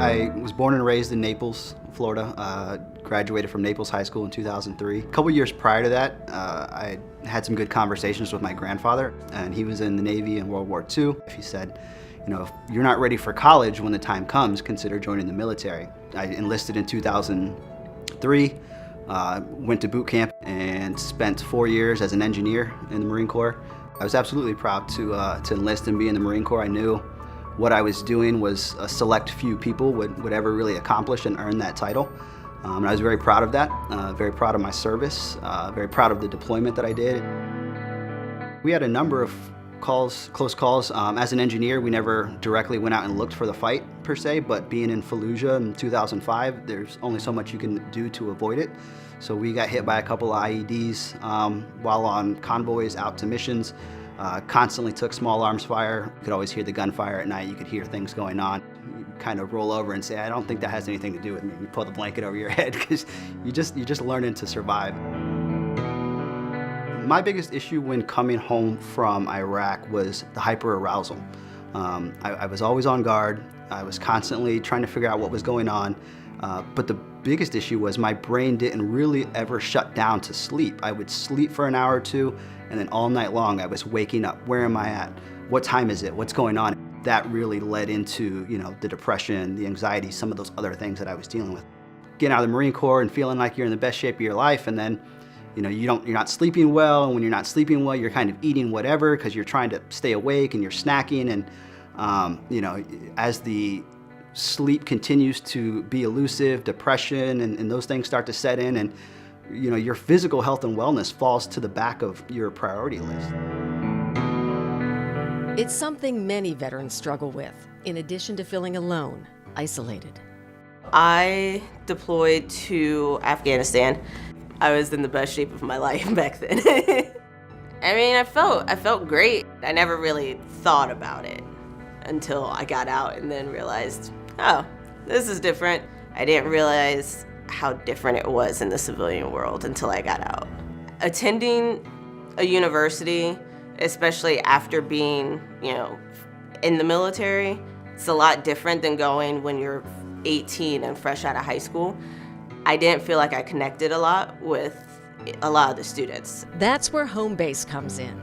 I was born and raised in Naples, Florida. Graduated from Naples High School in 2003. A couple years prior to that, I had some good conversations with my grandfather, and he was in the Navy in World War II. He said, you know, if you're not ready for college when the time comes, consider joining the military. I enlisted in 2003, went to boot camp, and spent 4 years as an engineer in the Marine Corps. I was absolutely proud to enlist and be in the Marine Corps. I knew what I was doing was a select few people would ever really accomplish and earn that title. And I was very proud of that, very proud of my service, very proud of the deployment that I did. We had a number of close calls. As an engineer, we never directly went out and looked for the fight per se, but being in Fallujah in 2005, there's only so much you can do to avoid it. So we got hit by a couple of IEDs while on convoys out to missions. Constantly took small arms fire. You could always hear the gunfire at night. You could hear things going on. You kind of roll over and say, I don't think that has anything to do with me. You pull the blanket over your head because you're just learning to survive. My biggest issue when coming home from Iraq was the hyperarousal. I was always on guard. I was constantly trying to figure out what was going on. But the biggest issue was my brain didn't really ever shut down to sleep. I would sleep for an hour or two, and then all night long I was waking up. Where am I at? What time is it? What's going on? That really led into, you know, the depression, the anxiety, some of those other things that I was dealing with. Getting out of the Marine Corps and feeling like you're in the best shape of your life, and then, you know, you're not sleeping well, and when you're not sleeping well, you're kind of eating whatever because you're trying to stay awake and you're snacking, and you know, as the sleep continues to be elusive, depression and those things start to set in, and you know, your physical health and wellness falls to the back of your priority list. It's something many veterans struggle with, in addition to feeling alone, isolated. I deployed to Afghanistan. I was in the best shape of my life back then. I mean, I felt great. I never really thought about it until I got out and then realized, oh, this is different. I didn't realize how different it was in the civilian world until I got out. Attending a university, especially after being, you know, in the military, it's a lot different than going when you're 18 and fresh out of high school. I didn't feel like I connected a lot with a lot of the students. That's where home base comes in.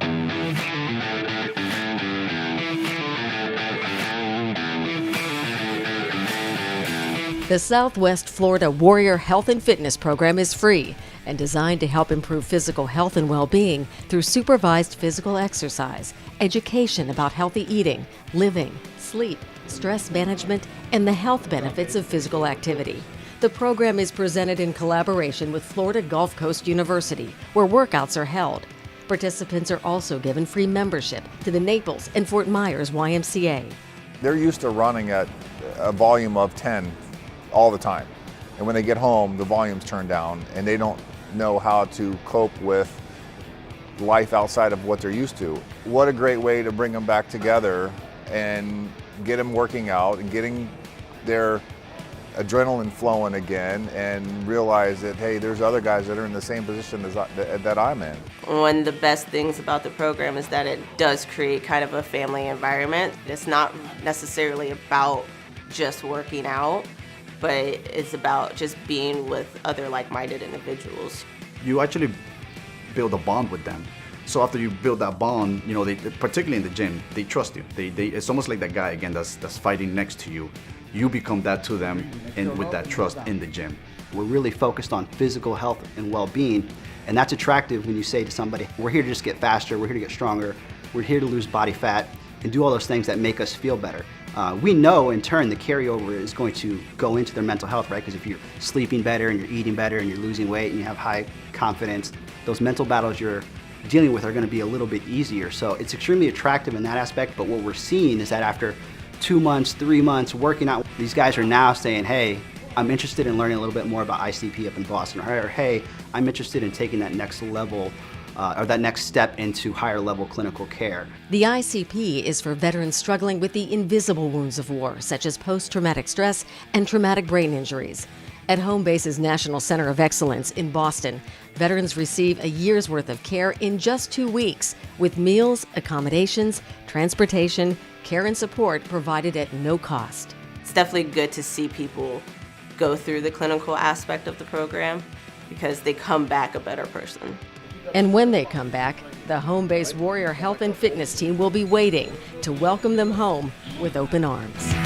The Southwest Florida Warrior Health and Fitness Program is free and designed to help improve physical health and well-being through supervised physical exercise, education about healthy eating, living, sleep, stress management, and the health benefits of physical activity. The program is presented in collaboration with Florida Gulf Coast University, where workouts are held. Participants are also given free membership to the Naples and Fort Myers YMCA. They're used to running at a volume of 10 all the time. And when they get home, the volume's turned down and they don't know how to cope with life outside of what they're used to. What a great way to bring them back together and get them working out and getting their adrenaline flowing again, and realize that, hey, there's other guys that are in the same position as that I'm in. One of the best things about the program is that it does create kind of a family environment. It's not necessarily about just working out, but it's about just being with other like-minded individuals. You actually build a bond with them. So after you build that bond, you know, particularly in the gym, they trust you. It's almost like that guy again that's fighting next to you. You become that to them, and with that trust in the gym. We're really focused on physical health and well-being, and that's attractive when you say to somebody, we're here to just get faster, we're here to get stronger, we're here to lose body fat, and do all those things that make us feel better. We know in turn the carryover is going to go into their mental health, right? Because if you're sleeping better and you're eating better and you're losing weight and you have high confidence, those mental battles you're dealing with are going to be a little bit easier. So it's extremely attractive in that aspect, but what we're seeing is that after 2 months, 3 months working out, these guys are now saying, hey, I'm interested in learning a little bit more about ICP up in Boston, or hey, I'm interested in taking that next level or that next step into higher level clinical care. The ICP is for veterans struggling with the invisible wounds of war, such as post-traumatic stress and traumatic brain injuries. At Home Base's National Center of Excellence in Boston, veterans receive a year's worth of care in just 2 weeks, with meals, accommodations, transportation, care and support provided at no cost. It's definitely good to see people go through the clinical aspect of the program because they come back a better person. And when they come back, the home-based Warrior Health and Fitness team will be waiting to welcome them home with open arms.